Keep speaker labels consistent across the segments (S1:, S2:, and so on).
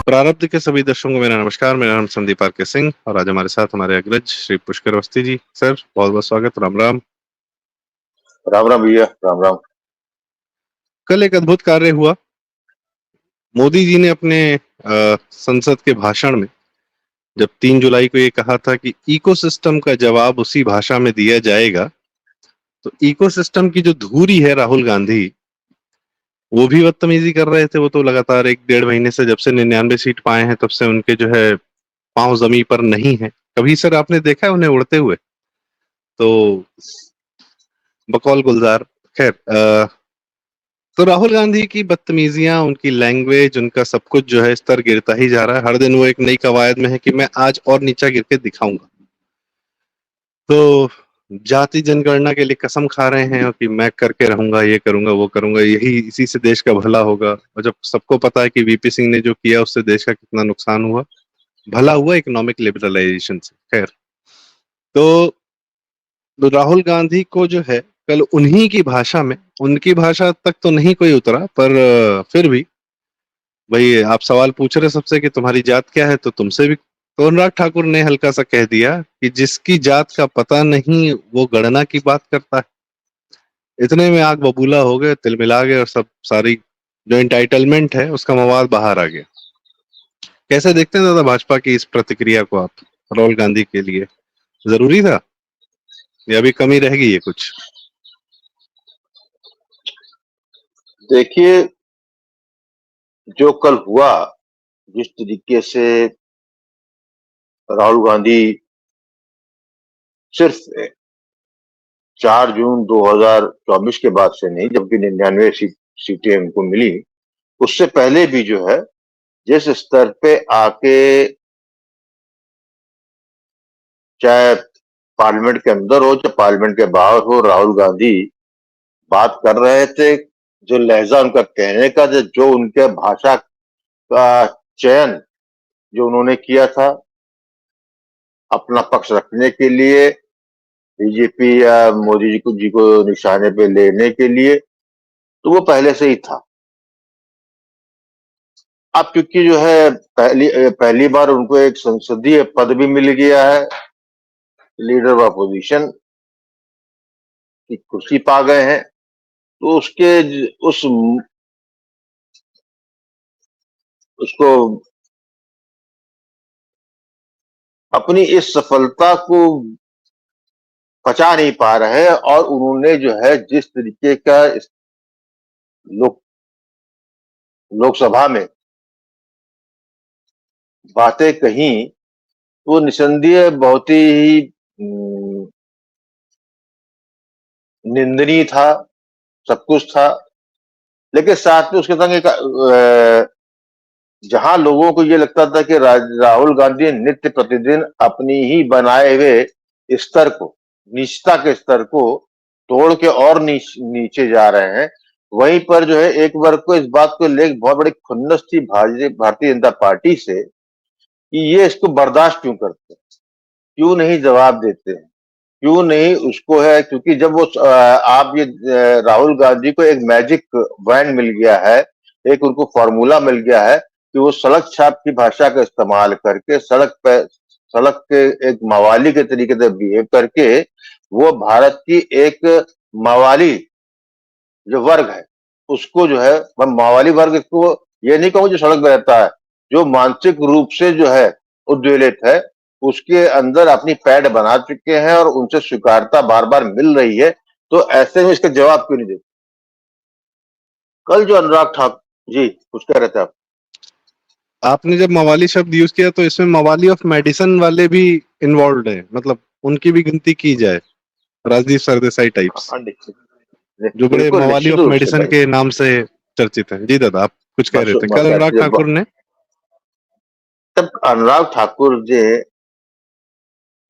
S1: प्रारब्ध के सभी दर्शकों को मेरा नमस्कार। मेरा नाम संदीप आर के सिंह और आज हमारे साथ हमारे अग्रज श्री पुष्कर अवस्थी जी। सर बहुत बहुत स्वागत। राम राम।
S2: राम राम भैया, राम राम।
S1: कल एक अद्भुत कार्य हुआ। मोदी जी ने अपने संसद के भाषण में जब 3 जुलाई को ये कहा था कि इकोसिस्टम का जवाब उसी भाषा में दिया जाएगा, तो इकोसिस्टम की जो धुरी है राहुल गांधी, वो भी बदतमीजी कर रहे थे। वो तो लगातार 1-1.5 महीने से, जब से 99 सीट पाए हैं तब से उनके जो है पांव जमीन पर नहीं है। कभी सर आपने देखा है उन्हें उड़ते हुए? तो बकौल गुलजार। खैर, तो राहुल गांधी की बदतमीजियां, उनकी लैंग्वेज, उनका सब कुछ जो है स्तर गिरता ही जा रहा है। हर दिन वो एक नई कवायद में है कि मैं आज और नीचा गिर के दिखाऊंगा। तो जाति जनगणना के लिए कसम खा रहे हैं कि मैं करके रहूंगा, ये करूंगा, वो करूंगा, यही इसी से देश का भला होगा। और जब सबको पता है कि वीपी सिंह ने जो किया उससे देश का कितना नुकसान हुआ, भला हुआ इकोनॉमिक लिबरलाइजेशन से। खैर, तो राहुल गांधी को जो है कल उन्हीं की भाषा में, उनकी भाषा तक तो नहीं कोई उतरा, पर फिर भी भाई आप सवाल पूछ रहे सबसे कि तुम्हारी जात क्या है, तो तुमसे भी तो अनुराग ठाकुर ने हल्का सा कह दिया कि जिसकी जात का पता नहीं वो गणना की बात करता है। इतने में आग बबूला हो गए, तिलमिला गए और सब सारी जो इंटाइटलमेंट है उसका मवाद बाहर आ गया। कैसे देखते हैं दादा भाजपा की इस प्रतिक्रिया को आप? राहुल गांधी के लिए जरूरी था या अभी कमी रहेगी ये कुछ?
S2: देखिए, जो कल हुआ, जिस तरीके से राहुल गांधी सिर्फ 4 जून 2024 के बाद से नहीं, जबकि 99 सीटें उनको मिली, उससे पहले भी जो है जिस स्तर पे आके, चाहे पार्लियामेंट के अंदर हो चाहे पार्लियामेंट के बाहर हो, राहुल गांधी बात कर रहे थे। जो लहजा उनका कहने का, जो उनके भाषा का चयन जो उन्होंने किया था अपना पक्ष रखने के लिए, बीजेपी या मोदी जी को निशाने पे लेने के लिए, तो वो पहले से ही था। अब क्योंकि जो है पहली बार उनको एक संसदीय पद भी मिल गया है, लीडर ऑफ अपोजिशन की कुर्सी पा गए हैं, तो उसको अपनी इस सफलता को पचा नहीं पा रहे। और उन्होंने जो है जिस तरीके का लोक लोकसभा में बातें कही, वो निसंदेह बहुत ही निंदनीय था, सब कुछ था। लेकिन साथ में उसके संग एक जहां लोगों को ये लगता था कि राहुल गांधी नित्य प्रतिदिन अपनी ही बनाए हुए स्तर को, निचता के स्तर को तोड़ के और नीचे जा रहे हैं, वहीं पर जो है एक वर्ग को इस बात को लेकर बहुत बड़ी खुन्नस थी भारतीय जनता पार्टी से कि ये इसको बर्दाश्त क्यों करते हैं, क्यों नहीं जवाब देते हैं, क्यों नहीं उसको है। क्योंकि जब वो आप ये राहुल गांधी को एक मैजिक वैन मिल गया है, एक उनको फॉर्मूला मिल गया है कि वो सड़क छाप की भाषा का इस्तेमाल करके सड़क के एक मवाली के तरीके से बिहेव करके वो भारत की एक मवाली जो वर्ग है उसको जो है, मावाली वर्ग को ये नहीं कहूं जो सड़क पे रहता है, जो मानसिक रूप से जो है उद्वेलित है, उसके अंदर अपनी पैड बना चुके हैं और उनसे स्वीकारता बार बार मिल रही है। तो ऐसे में इसका जवाब क्यों नहीं देते? कल जो अनुराग ठाकुर जी कुछ कह रहे थे आप।
S1: आपने जब मवाली शब्द यूज किया तो इसमें मवाली ऑफ मेडिसिन वाले भी इन्वॉल्व है, मतलब उनकी भी गिनती की जाए, राजदीप सरदेसाई टाइप्स,
S2: हाँ,
S1: जो बड़े
S2: बिल्कुल
S1: मवाली
S2: निश्चित
S1: ऑफ
S2: रूप से
S1: मेडिसिन
S2: भाई।
S1: के नाम से चर्चित हैं। जी दादा, आप कुछ कह रहे थे कल अनुराग ठाकुर ने?
S2: तब अनुराग ठाकुर जी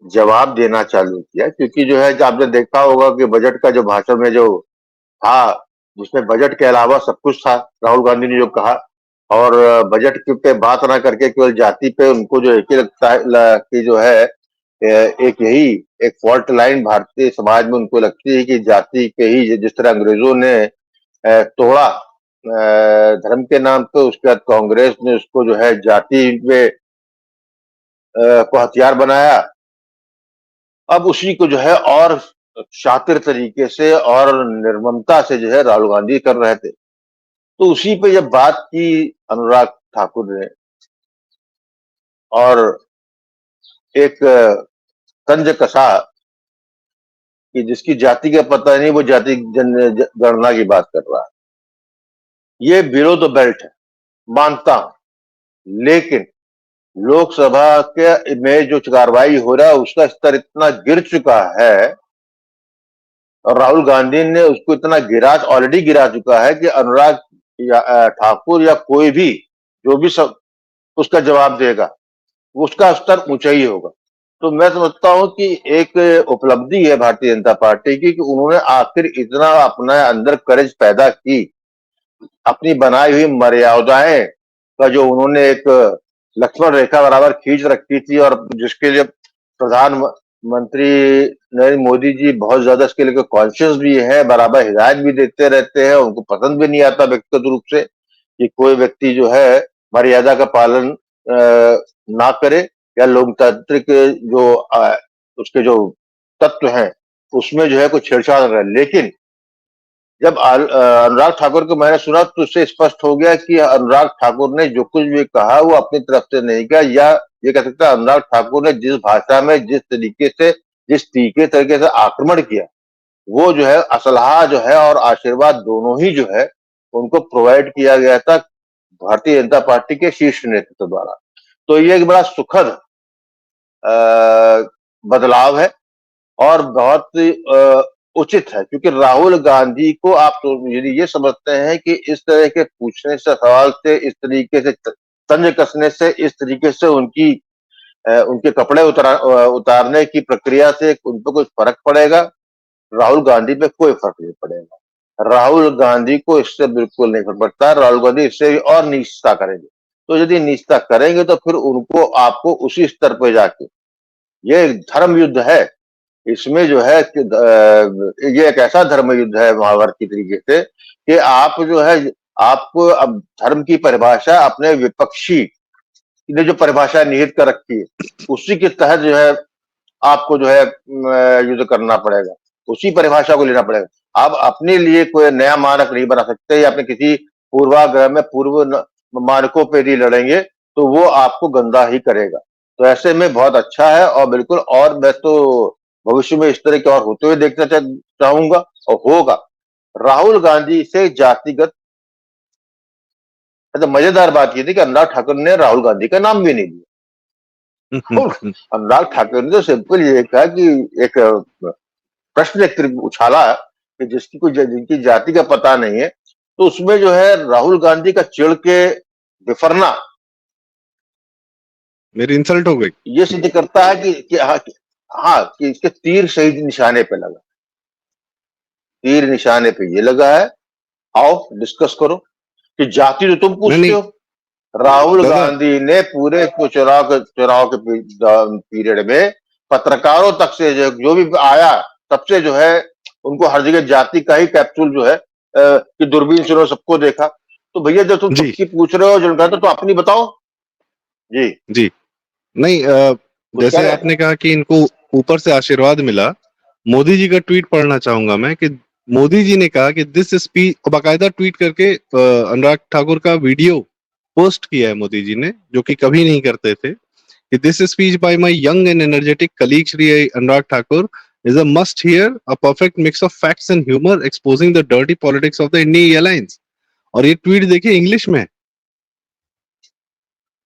S2: जवाब देना चालू किया, क्योंकि जो है आपने देखा होगा कि बजट का जो भाषण में जो था, जिसमें बजट के अलावा सब कुछ था, राहुल गांधी ने जो कहा, और बजट पे बात ना करके केवल जाति पे उनको जो एक ही लगता है कि जो है एक यही एक फॉल्ट लाइन भारतीय समाज में उनको लगती है कि जाति के ही, जिस तरह अंग्रेजों ने तोड़ा धर्म के नाम पे, उसके बाद कांग्रेस ने उसको जो है जाति में को हथियार बनाया। अब उसी को जो है और शातिर तरीके से और निर्ममता से जो है राहुल गांधी कर रहे थे। तो उसी पे जब बात की अनुराग ठाकुर ने और एक तंज कसा कि जिसकी जाति का पता नहीं, वो जाति गणना की बात कर रहा है। ये बिलो द बेल्ट है, मानता हूं, लेकिन लोकसभा के में जो कार्रवाई हो रहा है उसका स्तर इतना गिर चुका है और राहुल गांधी ने उसको इतना गिरा, ऑलरेडी गिरा चुका है कि अनुराग ठाकुर या कोई भी जो भी सब उसका जवाब देगा उसका स्तर ऊंचा ही होगा। तो मैं समझता हूं कि एक उपलब्धि है भारतीय जनता पार्टी की कि उन्होंने आखिर इतना अपने अंदर करेज पैदा की, अपनी बनाई हुई मर्यादाएं का जो उन्होंने एक लक्ष्मण रेखा बराबर खींच रखी थी और जिसके लिए प्रधानमंत्री नरेंद्र मोदी जी बहुत ज्यादा इसके लिए कॉन्शियस भी है, बराबर हिदायत भी देते रहते हैं। उनको पसंद भी नहीं आता व्यक्तिगत रूप से कि कोई व्यक्ति जो है मर्यादा का पालन ना करे या लोकतांत्रिक जो उसके जो तत्व हैं उसमें जो है कुछ छेड़छाड़ रहे। लेकिन जब अनुराग ठाकुर को मैंने सुना तो उससे स्पष्ट हो गया कि अनुराग ठाकुर ने जो कुछ भी कहा वो अपनी तरफ से नहीं कहा, या ये कह सकता है अनुराग ठाकुर ने जिस भाषा में जिस तरीके से आक्रमण किया वो जो है असलहा जो है और आशीर्वाद दोनों ही जो है उनको प्रोवाइड किया गया था भारतीय जनता पार्टी के शीर्ष नेतृत्व द्वारा। तो ये एक बड़ा सुखद बदलाव है और बहुत उचित है, क्योंकि राहुल गांधी को आप तो यदि ये समझते हैं कि इस तरह के पूछने से, सवाल से, इस तरीके से तंज कसने से, इस तरीके से उनके कपड़े उतारने की प्रक्रिया से उन पर कुछ फर्क पड़ेगा, राहुल गांधी पे कोई फर्क नहीं पड़ेगा। राहुल गांधी को इससे बिल्कुल नहीं फर्क पड़ता। राहुल गांधी इससे भी और नीचता करेंगे। तो यदि नीचता करेंगे तो फिर उनको आपको उसी स्तर पर जाके, ये धर्म युद्ध है, इसमें जो है ये एक ऐसा धर्म युद्ध है महाभारत की तरीके से कि आप जो है आपको अब धर्म की परिभाषा अपने विपक्षी ने जो परिभाषा निहित कर रखी है उसी के तहत जो है आपको जो है युद्ध करना पड़ेगा, उसी परिभाषा को लेना पड़ेगा। आप अपने लिए कोई नया मानक नहीं बना सकते या अपने किसी पूर्वाग्रह में पूर्व मानकों पे नहीं लड़ेंगे तो वो आपको गंदा ही करेगा। तो ऐसे में बहुत अच्छा है और बिल्कुल, और मैं तो भविष्य में इस तरह के और होते हुए देखना चाहूंगा और होगा। राहुल गांधी से जातिगत, तो मजेदार बात ये थी कि अनुराग ठाकुर ने राहुल गांधी का नाम भी नहीं लिया। अनुराग ठाकुर ने तो सिंपल ये कहा कि एक प्रश्न एक उछाला कि जिनकी जाति का पता नहीं है, तो उसमें जो है राहुल गांधी का चिढ़ के बिफरना
S1: मेरी इंसल्ट हो गई।
S2: ये सिद्ध करता है कि इसके तीर सही निशाने पे लगा, तीर निशाने पे ये लगा है। आओ डिस्कस करो कि जाति तो तुम पूछते हो। राहुल गांधी ने पूरे चुनाव के पीरियड में पत्रकारों तक से जो भी आया सबसे जो है उनको हर जगह जाति का ही कैप्सूल जो है कि दूरबीन से सबको देखा। तो भैया जब तुम सबकी पूछ रहे हो जो तो अपनी बताओ। जी
S1: जी नहीं, जैसे आपने कहा कि इनको ऊपर से आशीर्वाद मिला, मोदी जी का ट्वीट पढ़ना चाहूंगा मैं कि मोदी जी ने कहा कि दिस स्पीच, बाकायदा ट्वीट करके अनुराग ठाकुर का वीडियो पोस्ट किया है मोदी जी ने, जो कि कभी नहीं करते थे, कि this speech bye my young and energetic colleague Shri Anurag Thakur is a must hear, a perfect mix of facts and humor exposing the dirty politics of the Indian airlines। और ये ट्वीट देखिए इंग्लिश में,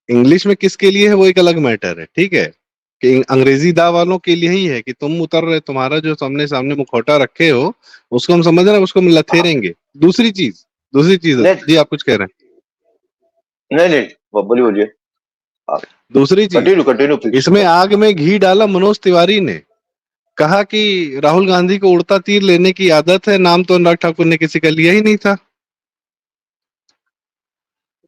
S1: इंग्लिश में किसके लिए है वो एक अलग मैटर है, ठीक है, कि अंग्रेजी दा वालों के लिए ही है कि तुम उतर रहे, तुम्हारा जो सामने मुखौटा रखे हो उसको हम समझ रहे हैं, उसको हम लथेरेंगे। दूसरी चीज जी आप कुछ कह रहे हैं?
S2: नहीं बोलिए।
S1: दूसरी चीज, इसमें आग में घी डाला मनोज तिवारी ने, कहा कि राहुल गांधी को उड़ता तीर लेने की आदत है, नाम तो अनुराग ठाकुर ने किसी का लिया ही नहीं था।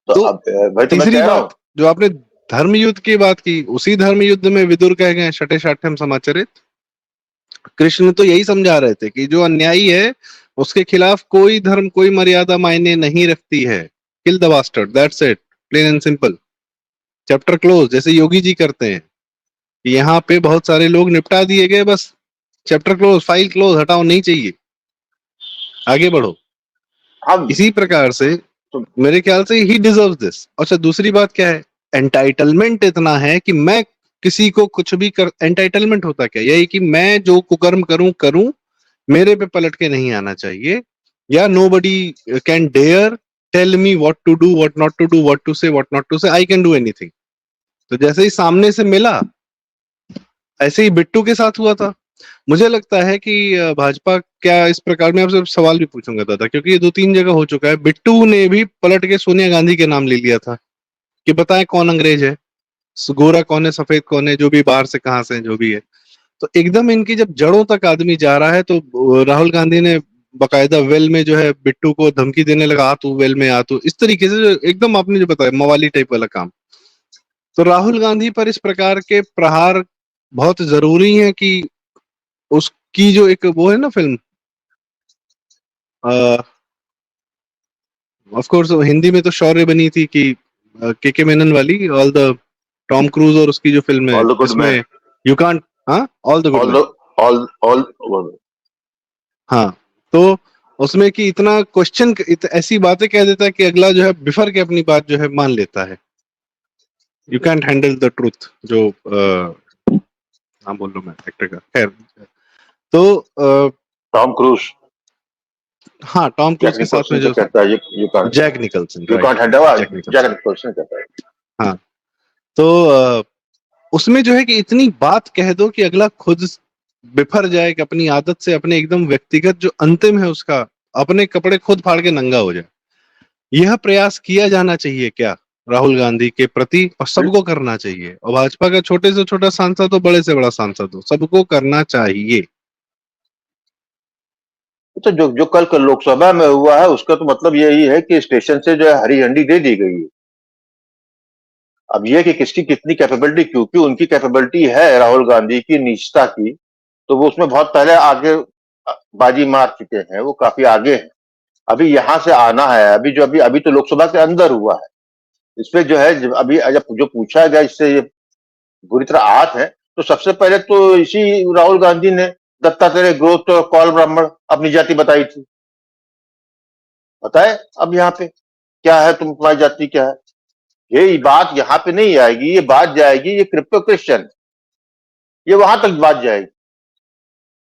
S1: तो तीसरी बात जो आपने धर्म युद्ध की बात की, उसी धर्म युद्ध में विदुर कह गए शटे शाठ्यम समाचरित। कृष्ण तो यही समझा रहे थे कि जो अन्यायी है उसके खिलाफ कोई धर्म, कोई मर्यादा मायने नहीं रखती है। Kill the bastard, that's it, plain and simple. Chapter close, जैसे योगी जी करते हैं कि यहाँ पे बहुत सारे लोग निपटा दिए गए, बस चैप्टर क्लोज, फाइल क्लोज, हटाओ, नहीं चाहिए, आगे बढ़ो।
S2: हम
S1: इसी प्रकार से
S2: तो
S1: मेरे ख्याल से ही डिजर्व दिस। अच्छा, दूसरी बात क्या है, एंटाइटलमेंट इतना है कि मैं किसी को कुछ भी कर, एंटाइटलमेंट होता क्या, यही कि मैं जो कुकर्म करूं करूं, मेरे पे पलट के नहीं आना चाहिए, या nobody can dare tell me what to do, what not to do, what to say, what not to say, I can do anything। तो जैसे ही सामने से मिला, ऐसे ही बिट्टू के साथ हुआ था। मुझे लगता है कि भाजपा क्या इस प्रकार, में आपसे सवाल भी पूछूंगा दादा, क्योंकि ये 2-3 जगह हो चुका है, बिट्टू ने भी पलट के सोनिया गांधी के नाम ले लिया था कि बताएं कौन अंग्रेज है, गोरा कौन है, सफेद कौन है, जो भी बाहर से कहां से जो भी है। तो एकदम इनकी जब जड़ों तक आदमी जा रहा है, तो राहुल गांधी ने बकायदा वेल में जो है बिट्टू को धमकी देने लगा, आ तू वेल में आ तू, इस तरीके से जो एकदम आपने जो बताया मवाली टाइप वाला काम। तो राहुल गांधी पर इस प्रकार के प्रहार बहुत जरूरी है कि उसकी जो एक वो है ना फिल्म, ऑफ कोर्स हिंदी में तो शौर्य बनी थी कि के मेनन वाली, ऑल द टॉम क्रूज और उसकी जो फिल्म है
S2: ऑल द गुड
S1: जिसमें
S2: मैन,
S1: यू कांट, हाँ, all the good
S2: all
S1: man,
S2: the all
S1: हाँ। तो उसमें कि इतना क्वेश्चन, ऐसी बातें कह देता है कि अगला जो है बिफर के अपनी बात जो है मान लेता है। You can't handle the truth, जो नाम बोल रहा हूँ मैं एक्टर का, खैर। तो
S2: टॉम क्रूज,
S1: हाँ, टॉम क्रूज
S2: जैक
S1: के साथ में
S2: निकोलसन से
S1: जो
S2: कहता है
S1: Jack Nicholson,
S2: you
S1: right,
S2: can't handle,
S1: Jack
S2: Jack
S1: Nicholson,
S2: Nicholson कहता है।
S1: हाँ। तो उसमें जो है कि इतनी बात कह दो कि अगला खुद बिफर जाए, कि अपनी आदत से, अपने एकदम व्यक्तिगत जो अंतिम है उसका, अपने कपड़े खुद फाड़ के नंगा हो जाए। यह प्रयास किया जाना चाहिए क्या राहुल गांधी के प्रति, और सबको करना चाहिए, और भाजपा का छोटे से छोटा सांसद हो, बड़े से बड़ा सांसद हो, सबको करना चाहिए।
S2: तो जो कल लोकसभा में हुआ है उसका तो मतलब यही है कि स्टेशन से जो है हरी झंडी दे दी गई है। अब ये कि किसकी कितनी कैपेबिलिटी, क्योंकि उनकी कैपेबिलिटी है राहुल गांधी की निष्ठा की, तो वो उसमें बहुत पहले आगे बाजी मार चुके हैं, वो काफी आगे हैं। अभी यहां से आना है, अभी तो लोकसभा के अंदर हुआ है। इसपे जो है अभी जब जो पूछा गया, इससे ये बुरी तरह आहत है, तो सबसे पहले तो इसी राहुल गांधी ने दत्तात्रेय ग्रोथ और कौल ब्राह्मण अपनी जाति बताई थी। बताए अब यहाँ पे क्या है, तुम्हारी जाति क्या है? ये बात यहाँ पे नहीं आएगी, ये बात जाएगी, ये क्रिप्टो क्रिश्चियन, ये वहां तक बात जाएगी।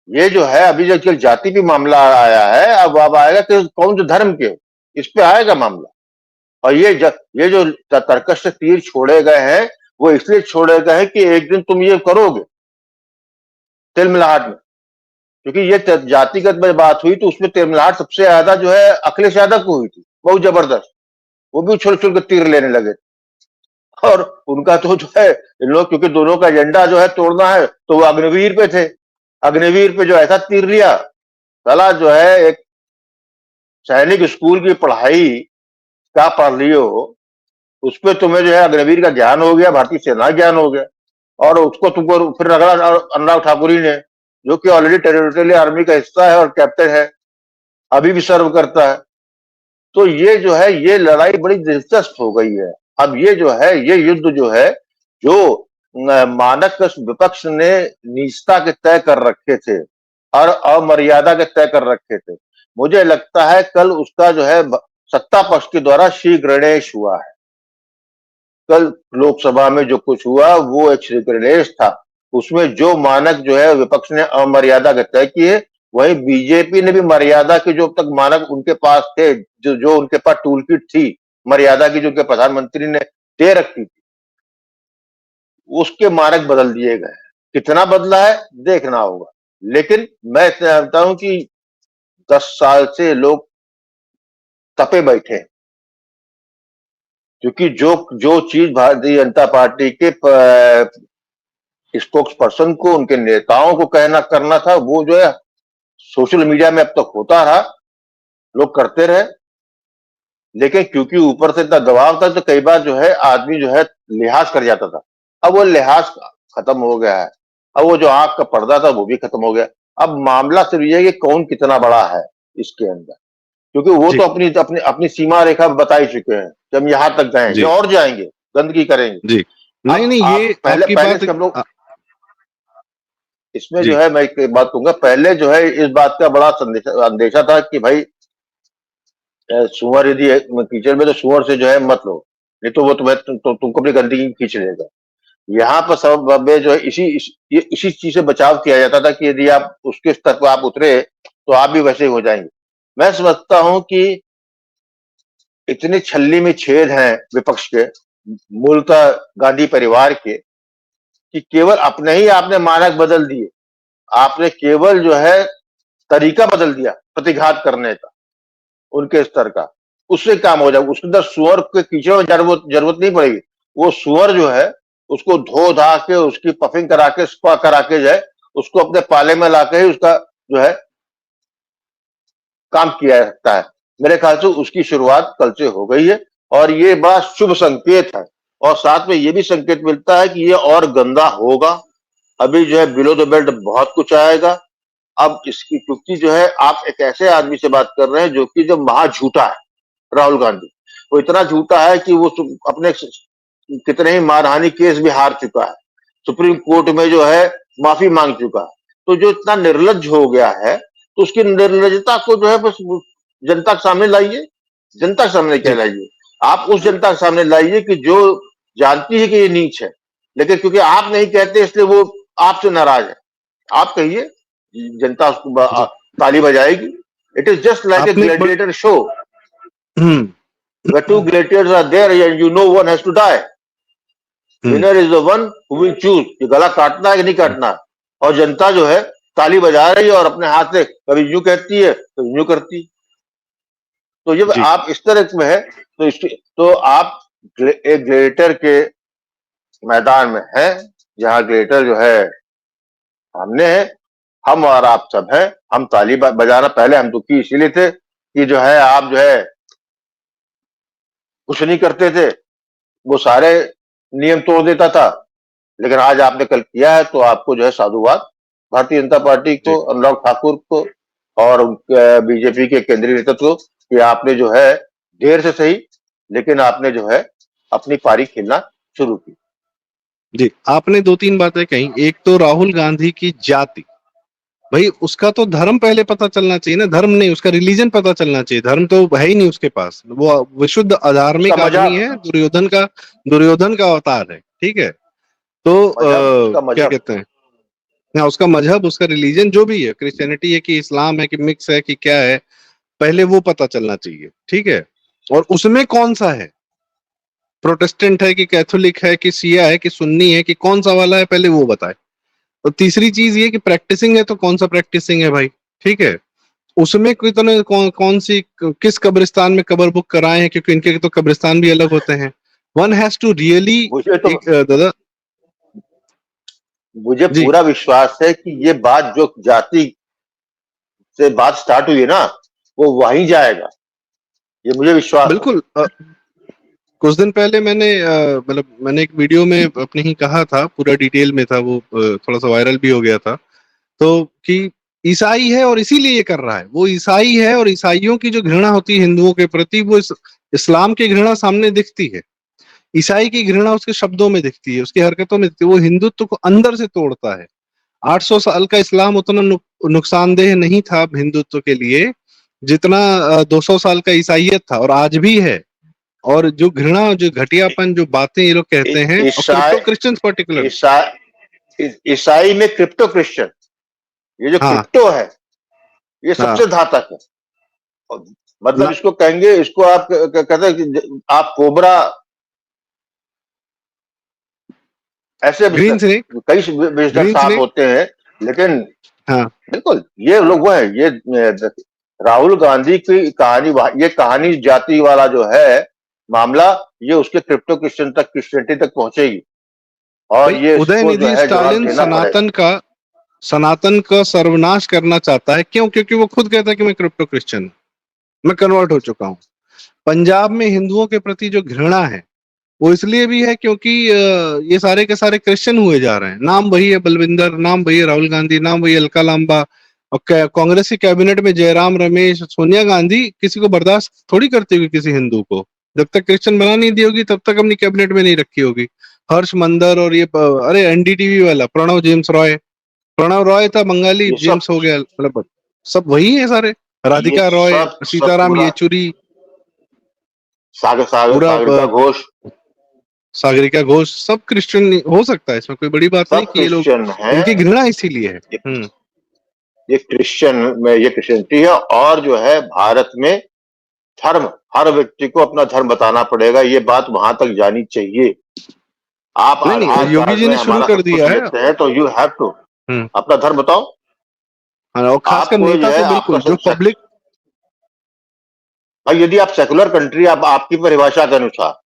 S2: ये जो है अभी जो जाति पे मामला आया है, अब आएगा कि कौन से धर्म के, इस पे आएगा मामला। और ये जो तर्कश से तीर छोड़े गए हैं, वो इसलिए छोड़े गए हैं कि एक दिन तुम ये करोगे तिलमिलाहट में, क्योंकि ये जातिगत में बात हुई तो उसमें तिलमिलाहट सबसे ज्यादा जो है अखिलेश यादव को हुई थी, बहुत जबरदस्त। वो भी उछल उछल कर तीर लेने लगे, और उनका तो जो है इन लोग, क्योंकि दोनों का एजेंडा जो है तोड़ना है, तो वो अग्निवीर पे थे। अग्निवीर पे जो ऐसा तीर लिया, साला जो है एक सैनिक स्कूल की पढ़ाई क्या पढ़ रही हो, उस पर तुम्हें जो है अग्निवीर का ज्ञान हो गया, भारतीय सेना ज्ञान हो गया, और उसको तुमको फिर रगड़ा अनुराग ठाकुरी ने, जो कि ऑलरेडी टेरिटोरियल आर्मी का हिस्सा है और कैप्टन है, अभी भी सर्व करता है। तो ये जो है ये लड़ाई बड़ी दिलचस्प हो गई है। अब ये जो है ये युद्ध जो है, जो मानक विपक्ष ने निजता के तय कर रखे थे और अमर्यादा के तय कर रखे थे, मुझे लगता है कल उसका जो है सत्ता पक्ष के द्वारा शीघ्रनेश हुआ है। कल लोकसभा में जो कुछ हुआ वो एक शीघ्रनेश था। उसमें जो मानक जो है विपक्ष ने अमर्यादा के तय किए, वहीं बीजेपी ने भी मर्यादा के जो तक मानक उनके पास थे, जो उनके पास टूल किट थी मर्यादा की, जो कि प्रधानमंत्री ने दे रखी थी, उसके मानक बदल दिए गए। कितना बदला है देखना होगा, लेकिन मैं जानता हूं कि 10 साल से लोग तपे बैठे हैं, क्योंकि जो जो चीज भारतीय जनता पार्टी के स्पोक्स पर्सन को, उनके नेताओं को कहना करना था, वो जो है सोशल मीडिया में अब तक होता रहा, लोग करते रहे। लेकिन क्योंकि ऊपर से इतना दबाव था, तो कई बार जो है आदमी जो है लिहाज कर जाता था। अब वो लिहाज खत्म हो गया है, अब वो जो आंख का पर्दा था वो भी खत्म हो गया। अब मामला सिर्फ ये है कि कौन कितना बड़ा है। इसके अंदर, क्योंकि वो
S1: जी
S2: तो अपनी अपनी अपनी सीमा रेखा बता ही चुके हैं कि हम यहाँ तक गए हैं, ये
S1: जी
S2: और जाएंगे, गंदगी करेंगे।
S1: जी। नहीं
S2: अब
S1: नहीं,
S2: आप
S1: ये
S2: पहले
S1: आपकी
S2: पहले
S1: बात
S2: से हम लोग
S1: अ,
S2: इसमें जो
S1: जी
S2: है, मैं एक बात कहूंगा, पहले जो है इस बात का बड़ा अंदेशा था कि भाई सुअर यदि कीचड़ में, तो सुअर से जो है मत लो, नहीं तो वो तुमको अपनी गंदगी खींच लेगा। यहाँ पर सब में जो है इसी चीज से बचाव किया जाता था कि यदि आप उसके स्तर पर आप उतरे तो आप भी वैसे ही हो जाएंगे। मैं समझता हूं कि इतने छल्ली में छेद हैं विपक्ष के, मूलतः गांधी परिवार के, कि केवल अपने ही आपने मानक बदल दिए, आपने केवल जो है तरीका बदल दिया प्रतिघात करने का, उनके स्तर का, उससे काम हो जाए। उसके अंदर सुअर के कीचड़ में जरूरत नहीं पड़ेगी। वो सुअर जो है उसको धो धा के, उसकी पफिंग करा के, स्पा करा के जो है उसको अपने पाले में ला के ही उसका जो है काम किया जाता है। मेरे ख्याल से उसकी शुरुआत कल से हो गई है, और ये बड़ा शुभ संकेत है। और साथ में ये भी संकेत मिलता है कि ये और गंदा होगा। अभी जो है बिलो द बेल्ट बहुत कुछ आएगा। अब इसकी, क्योंकि जो है आप एक ऐसे आदमी से बात कर रहे हैं जो कि जो महा झूठा है, राहुल गांधी। वो इतना झूठा है कि वो अपने कितने ही मानहानि केस भी हार चुका है, सुप्रीम कोर्ट में जो है माफी मांग चुका है। तो जो इतना निर्लज्ज हो गया है, तो उसकी निर्लजता को जो है बस जनता के सामने लाइए। जनता के सामने क्या
S1: जी
S2: लाइए? आप उस जनता के सामने लाइए कि जो जानती है कि ये नीच है, लेकिन क्योंकि आप नहीं कहते इसलिए वो आपसे नाराज है। आप कहिए, जनता उसको
S1: जी।
S2: ताली बजाएगी। It is just like a
S1: आपने एक बड़
S2: gladiator show
S1: hmm
S2: where two gladiators are there and you know one has to die.
S1: Hmm
S2: winner is the one who will choose कि गला काटना है कि नहीं काटना है। और जनता जो है ताली बजा रही है और अपने हाथ से कभी यूं कहती है कभी यूं करती। तो जब
S1: जी।
S2: आप इस तरह में है, तो तो आप एक ग्लेडिएटर के मैदान में हैं, जहां ग्लेडिएटर जो है सामने है, हम और आप सब हैं। हम ताली बजाना, पहले हम दुखी इसीलिए थे कि जो है आप जो है कुछ नहीं करते थे, वो सारे नियम तोड़ देता था। लेकिन आज आपने कल किया है, तो आपको जो है साधुवाद भारतीय जनता पार्टी
S1: जी
S2: को, अनुराग ठाकुर को और बीजेपी के केंद्रीय नेतृत्व को, कि आपने जो है देर से सही, लेकिन आपने जो है अपनी पारी खेलना शुरू की।
S1: जी। आपने दो तीन बातें कही। एक तो राहुल गांधी की जाति, भाई उसका तो धर्म पहले पता चलना चाहिए ना। धर्म नहीं, उसका रिलीजन पता चलना चाहिए। धर्म तो है ही नहीं उसके पास, वो विशुद्ध
S2: उसका
S1: अधार्मिक आदमी
S2: मजहब,
S1: है, दुर्योधन का अवतार है। ठीक है। तो
S2: मजहब उसका
S1: क्या
S2: मजहब।
S1: कहते हैं ना, उसका मजहब, उसका रिलीजन जो भी है, क्रिश्चियनिटी है कि इस्लाम है कि मिक्स है कि क्या है, पहले वो पता चलना चाहिए। ठीक है। और उसमें कौन सा है, प्रोटेस्टेंट है कि कैथोलिक है कि शिया है कि सुन्नी है कि कौन सा वाला है, पहले वो बताए। और तीसरी चीज ये कि प्रैक्टिसिंग है तो कौन सा प्रैक्टिसिंग है भाई। ठीक है। उसमें कितने कौन सी किस कब्रिस्तान में कब्र बुक कराए हैं, क्योंकि इनके तो कब्रिस्तान भी अलग होते हैं। वन हैज टू रियली,
S2: मुझे तो
S1: एक दादा
S2: मुझे
S1: जी।
S2: पूरा विश्वास है कि ये बात जो जाति से बात स्टार्ट हुई है ना, वो वहीं जाएगा। ये मुझे विश्वास है।
S1: बिल्कुल। कुछ दिन पहले मैंने मतलब मैंने एक वीडियो में अपने ही कहा था, पूरा डिटेल में था वो, थोड़ा सा वायरल भी हो गया था। तो कि ईसाई है और इसीलिए ये कर रहा है, वो ईसाई है और ईसाइयों की जो घृणा होती है हिंदुओं के प्रति, वो इस्लाम की घृणा सामने दिखती है। ईसाई की घृणा उसके शब्दों में दिखती है, उसकी हरकतों में दिखती है। वो हिंदुत्व को अंदर से तोड़ता है। 800 साल का इस्लाम उतना नुकसानदेह नहीं था हिंदुत्व के लिए, जितना 200 साल का ईसाइयत था, और आज भी है। और जो घृणा, जो घटियापन, जो बातें ये लोग कहते हैं, और
S2: ईसाई
S1: क्रिप्टो क्रिश्चियंस पर्टिकुलर।
S2: ईसाई में क्रिप्टो क्रिश्चियन, ये जो
S1: हाँ
S2: क्रिप्टो है, ये
S1: हाँ।
S2: सबसे घातक है। और मतलब
S1: ना,
S2: इसको कहेंगे, इसको आप कहते हैं कि आप कोबरा, ऐसे
S1: ग्रीन स्नेक।
S2: कई विजिटर
S1: ग्रीन
S2: सांप
S1: स्नेक।
S2: होते हैं। लेकिन
S1: हाँ।
S2: बिल्कुल ये लोग वो है, ये राहुल गांधी की कहानी, ये कहानी जाति वाला जो है मामला, ये उसके क्रिप्टो क्रिश्चियन तक, क्रिश्चियनिटी तक पहुंचेगी, और
S1: भाई
S2: ये इसको जो
S1: उदयनिधि
S2: है जवाब
S1: स्टालिन
S2: देना पड़ेगा।
S1: सनातन का सर्वनाश करना चाहता है। क्यों? क्योंकि वो खुद कहता है कि मैं क्रिप्टो क्रिश्चियन हूं, मैं कन्वर्ट हो चुका हूं। पंजाब में हिंदुओं के प्रति जो घृणा है, वो इसलिए भी है क्योंकि ये सारे के सारे क्रिश्चियन हुए जा रहे हैं। नाम वही है बलविंदर, नाम वही है राहुल गांधी, नाम वही है अलका लांबा, और कांग्रेस की कैबिनेट में जयराम रमेश, सोनिया गांधी किसी को बर्दाश्त थोड़ी करती होगी किसी हिंदू को। जब तक क्रिश्चियन बना नहीं दी होगी तब तक अपनी कैबिनेट में नहीं रखी होगी। हर्ष मंदर और ये अरे एनडीटीवी वाला प्रणव जेम्स रॉय, प्रणव रॉय था बंगाली,
S2: ये सब
S1: जेम्स हो गया, मतलब सब वही है सारे।
S2: ये
S1: राधिका रॉय,
S2: सब
S1: सीताराम
S2: पूरा
S1: येचुरी, पूरा
S2: सागरिका घोष
S1: सागरिका घोष, सब क्रिश्चियन हो सकता है, इसमें कोई बड़ी बात नहीं
S2: सब
S1: कि ये लोग,
S2: क्रिश्चियन हैं।
S1: इनकी घृणा इसीलिए है।
S2: ये ये क्रिश्चियन में ये क्रिश्चियनिटी है। और जो है भारत में धर्म, हर व्यक्ति को अपना धर्म बताना पड़ेगा, ये बात वहां तक जानी चाहिए। आप
S1: नहीं नहीं,
S2: आधार
S1: योगी
S2: कार्ड
S1: जी
S2: में
S1: ने शुरू
S2: हमारा
S1: कर
S2: सब कुछ
S1: दिया है।
S2: लेते हैं तो यू हैव टू
S1: हम्म।
S2: अपना धर्म बताओ।
S1: हाँ, और खासकर
S2: आपको जो
S1: नेता
S2: है
S1: तो
S2: आपका
S1: बिल्कुल जो पब्लिक।
S2: भाई यदि आप सेकुलर कंट्री, आप आपकी परिभाषा के अनुसार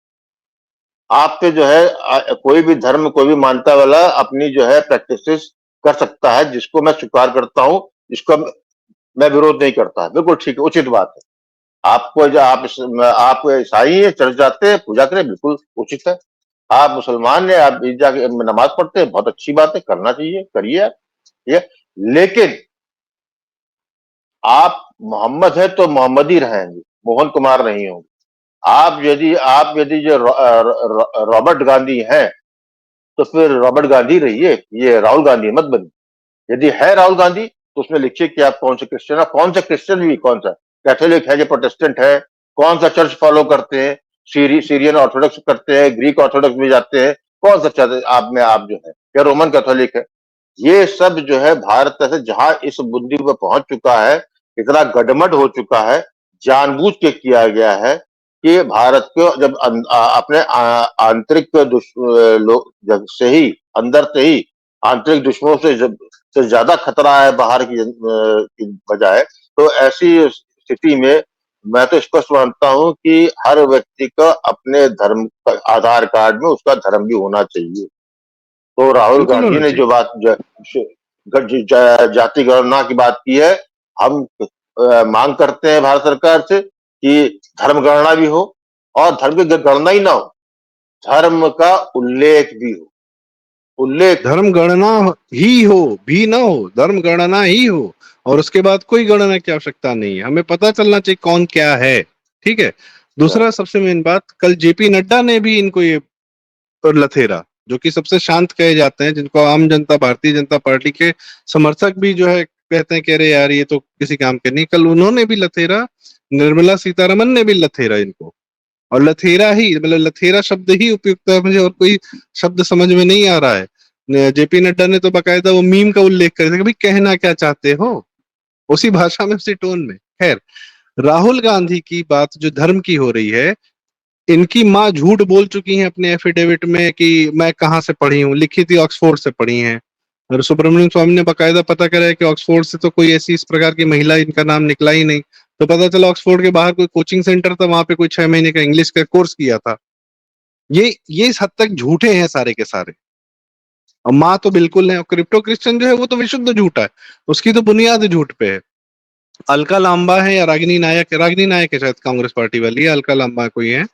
S2: आप पे जो है कोई भी धर्म, कोई भी मानता वाला अपनी जो है प्रैक्टिसेस कर सकता है, जिसको मैं स्वीकार करता हूं, जिसको मैं विरोध नहीं करता। बिल्कुल ठीक है, उचित बात है। आपको जो आप ईसाई है, चर्च जाते हैं, पूजा करें, बिल्कुल उचित है। आप मुसलमान हैं, आप ईद जाके नमाज पढ़ते हैं, बहुत अच्छी बात है, करना चाहिए, करिए आप ये। लेकिन आप मोहम्मद है तो मोहम्मद ही रहेंगे, मोहन कुमार नहीं होंगे। आप यदि जो रॉबर्ट गांधी हैं तो फिर रॉबर्ट गांधी रहिए, ये राहुल गांधी मत बनिए। यदि है राहुल गांधी तो उसमें लिखिए कि आप कौन से क्रिश्चियन है, कौन सा क्रिश्चियन भी, कौन सा कैथोलिक है, जो प्रोटेस्टेंट है, कौन सा चर्च फॉलो करते हैं, सीरियन ऑर्थोडॉक्स करते हैं, ग्रीक ऑर्थोडॉक्स भी जाते हैं, कौन सा चर्च आप में आप जो है, या रोमन कैथोलिक है। ये सब जो है भारत से जहां इस बुद्धि पर पहुंच चुका है, इतना गडमड हो चुका है, जानबूझ के किया गया है कि भारत को जब अपने आंतरिक लोग जब से ही, अंदर से ही आंतरिक दुश्मनों से जब से ज्यादा खतरा है बाहर की बजाय, तो ऐसी स्थिति में मैं तो स्पष्ट मानता हूं कि हर व्यक्ति का अपने धर्म आधार कार्ड में उसका धर्म भी होना चाहिए। तो राहुल
S1: बिल्कुल
S2: गांधी
S1: होना
S2: ने
S1: चाहिए।
S2: जो बात जाति गणना की बात की है, हम मांग करते हैं भारत सरकार से कि धर्म गणना भी हो, और धर्म की गणना ही ना हो, धर्म का उल्लेख भी हो, उल्लेख हो।
S1: धर्म गणना ही हो, भी ना हो, धर्म गणना ही हो, और उसके बाद कोई गणना की आवश्यकता नहीं है। हमें पता चलना चाहिए कौन क्या है। ठीक है। दूसरा सबसे मेन बात, कल जेपी नड्डा ने भी इनको ये लथेरा, जो कि सबसे शांत कहे जाते हैं, जिनको आम जनता, भारतीय जनता पार्टी के समर्थक भी जो है कहते हैं कि अरे यार ये तो किसी काम के नहीं, कल उन्होंने भी लथेरा, निर्मला सीतारमन ने भी लथेरा इनको। और लथेरा ही, मतलब लथेरा शब्द ही उपयुक्त है, मुझे और कोई शब्द समझ में नहीं आ रहा है। जेपी नड्डा ने तो बाकायदा वो मीम का उल्लेख कर दिया कि भाई कहना क्या चाहते हो, उसी भाषा में, उसी टोन में। खैर, राहुल गांधी की बात जो धर्म की हो रही है, इनकी माँ झूठ बोल चुकी है अपने एफिडेविट में कि मैं कहाँ से पढ़ी हूँ, लिखी थी ऑक्सफोर्ड से पढ़ी हैं। और सुब्रमण्यम स्वामी ने बकायदा पता करा है कि ऑक्सफोर्ड से तो कोई ऐसी इस प्रकार की महिला, इनका नाम निकला ही नहीं। तो पता चला ऑक्सफोर्ड के बाहर कोई कोचिंग सेंटर था, वहां पे कोई 6 महीने का इंग्लिश का कोर्स किया था। ये इस हद तक झूठे हैं सारे के सारे। और माँ तो बिल्कुल है, और क्रिप्टो क्रिश्चियन जो है वो तो विशुद्ध झूठा है, उसकी तो बुनियाद झूठ पे है। अलका लांबा है या रागिनी नायक, रागिनी नायक है शायद, कांग्रेस पार्टी वाली है, अलका लांबा कोई है।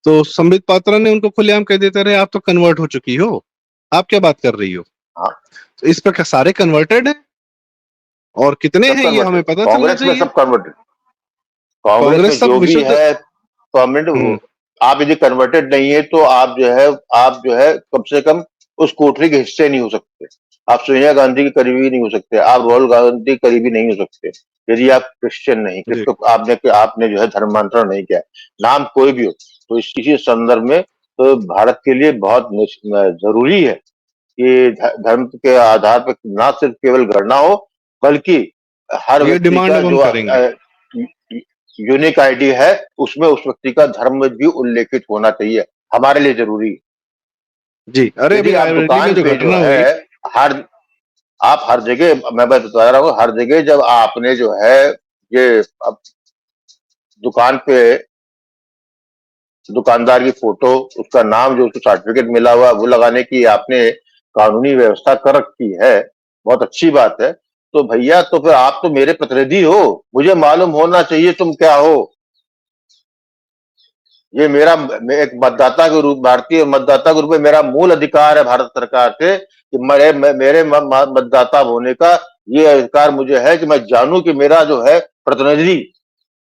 S1: तो संबित पात्रा ने उनको खुलेआम कह देते रहे आप तो कन्वर्ट हो चुकी हो, आप क्या बात कर रही हो।
S2: हाँ,
S1: तो इस पर सारे कन्वर्टेड हैं, और कितने
S2: सब
S1: हैं ये हमें
S2: कन्वर्टेड,
S1: पता चलना
S2: कांग्रेस में
S1: चाहिए।
S2: सब कन्वर्टेड। कांग्रेस में
S1: कांग्रेस सब
S2: जो भी
S1: विशुद्ध।
S2: है परमानेंट,
S1: हम्म।
S2: आप यदि कन्वर्टेड नहीं है तो आप जो है कम से कम उस कोठरी के हिस्से नहीं हो सकते। आप सोनिया गांधी के करीबी नहीं हो सकते, आप राहुल गांधी के करीबी नहीं हो सकते, यदि आप क्रिश्चियन नहीं,
S1: जी।
S2: क्रिप्टो आपने जो है धर्मांतरण नहीं किया, नाम कोई भी हो। तो इसी संदर्भ में तो भारत के लिए बहुत जरूरी है कि धर्म के आधार पर ना सिर्फ केवल गणना हो, बल्कि हर
S1: ये
S2: व्यक्ति
S1: डिमांड
S2: का
S1: अब हम
S2: जो
S1: करेंगे।
S2: यूनिक आईडी है, उसमें उस व्यक्ति का धर्म भी उल्लेखित होना चाहिए, हमारे लिए जरूरी है।
S1: जी, अरे
S2: यदि
S1: अभी
S2: आप
S1: रायबरेली में
S2: दुकान
S1: जो
S2: पे जो
S1: घटना
S2: है,
S1: हुई।
S2: हर आप हर जगह, मैं बता रहा हूँ, हर जगह जब आपने जो है ये अब दुकान पे दुकानदार की फोटो, उसका नाम, जो उसको सर्टिफिकेट मिला हुआ, वो लगाने की आपने कानूनी व्यवस्था कर रखी है, बहुत अच्छी बात है। तो भैया, तो फिर आप तो मेरे प्रतिनिधि हो, मुझे मालूम होना चाहिए तुम क्या हो। ये मेरा, मैं एक मतदाता के रूप, भारतीय मतदाता के रूप में मेरा मूल अधिकार है भारत सरकार से कि मेरे मतदाता होने का ये अधिकार मुझे है कि मैं जानूं कि मेरा जो है प्रतिनिधि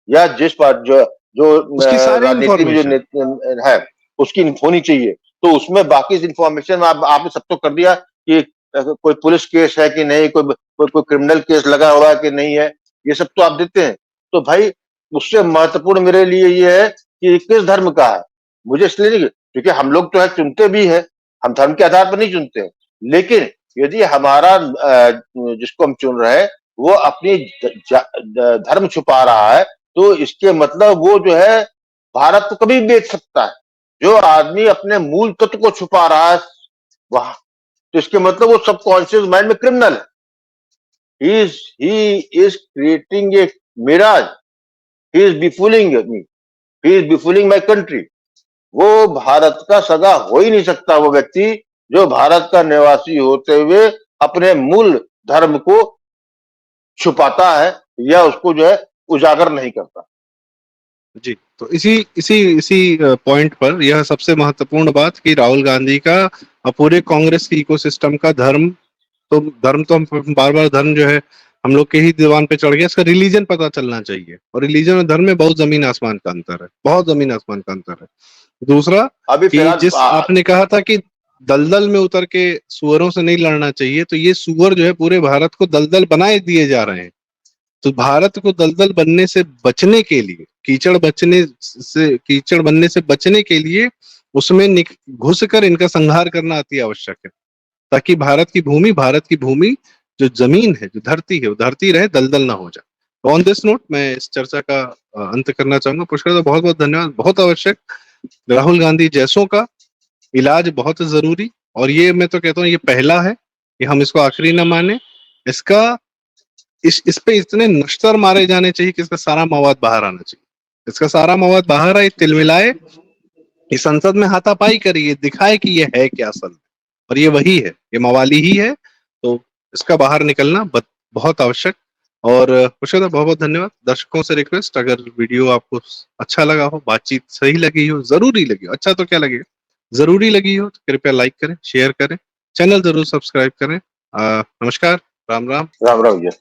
S2: या जिस पर जो जो
S1: उसकी सारी
S2: राजनीति में जो है उसकी होनी चाहिए। तो उसमें बाकी इंफॉर्मेशन आपने सब तो कर दिया कि कोई पुलिस केस है कि नहीं, कोई क्रिमिनल केस लगा हुआ है कि नहीं है, ये सब तो आप देते हैं। तो भाई उससे महत्वपूर्ण मेरे लिए ये है कि किस धर्म का है। मुझे इसलिए नहीं, क्योंकि हम लोग तो है चुनते भी है, हम धर्म के आधार पर नहीं चुनते हैं, लेकिन यदि हमारा जिसको हम चुन रहे हैं वो अपनी धर्म छुपा रहा है, तो इसके मतलब वो जो है भारत को कभी बेच सकता है। जो आदमी अपने मूल तत्व को छुपा रहा है वहां, तो इसके मतलब वो सबकॉन्शियस माइंड में क्रिमिनल है। He is creating a mirage, he is befooling me, he is befooling my country. वो भारत का सगा हो ही नहीं सकता वो व्यक्ति जो भारत का निवासी होते हुए अपने मूल धर्म को छुपाता है या उसको जो है उजागर नहीं करता।
S1: जी, तो इसी इसी इसी पॉइंट पर यह सबसे महत्वपूर्ण बात कि राहुल गांधी का पूरे कांग्रेस की इकोसिस्टम का धर्म तो हम बार बार धर्म जो है हम लोग के ही दीवान पे चढ़ गया, इसका रिलीजन पता चलना चाहिए, और रिलीजन और धर्म में बहुत जमीन आसमान का अंतर है, बहुत जमीन आसमान का अंतर है। दूसरा
S2: अभी
S1: कि जिस आपने कहा था कि दलदल में उतर के सुअरों से नहीं लड़ना चाहिए, तो ये सुअर जो है पूरे भारत को दलदल बनाए दिए जा रहे हैं। तो भारत को दलदल बनने से बचने के लिए, कीचड़ बनने से बचने के लिए उसमें घुसकर इनका संहार करना अति आवश्यक है, ताकि भारत की भूमि जो जमीन है, जो धरती है, वो धरती रहे, दलदल ना हो जाए। ऑन दिस नोट मैं इस चर्चा का अंत करना चाहूंगा। पुष्कर दा, बहुत बहुत धन्यवाद, बहुत आवश्यक। राहुल गांधी जैसों का इलाज बहुत जरूरी, और ये मैं तो कहता हूँ ये पहला है, कि हम इसको आखिरी न माने। इसका इस पे इतने नश्तर मारे जाने चाहिए कि इसका सारा मवाद बाहर आना चाहिए। इसका सारा मवाद बाहर आए, तिलमिलाए, इस संसद में हाथापाई करिए, दिखाए कि ये है क्या असल में, और ये वही है, ये मवाली ही है। तो इसका बाहर निकलना बहुत आवश्यक। और पुष्कर दा, बहुत बहुत धन्यवाद। दर्शकों से रिक्वेस्ट, अगर वीडियो आपको अच्छा लगा हो, बातचीत सही लगी हो, जरूरी लगी हो, अच्छा तो क्या लगेगा, जरूरी लगी हो, तो कृपया लाइक करें, शेयर करें, चैनल जरूर सब्सक्राइब करें। नमस्कार, राम राम।
S2: राम राम भैया।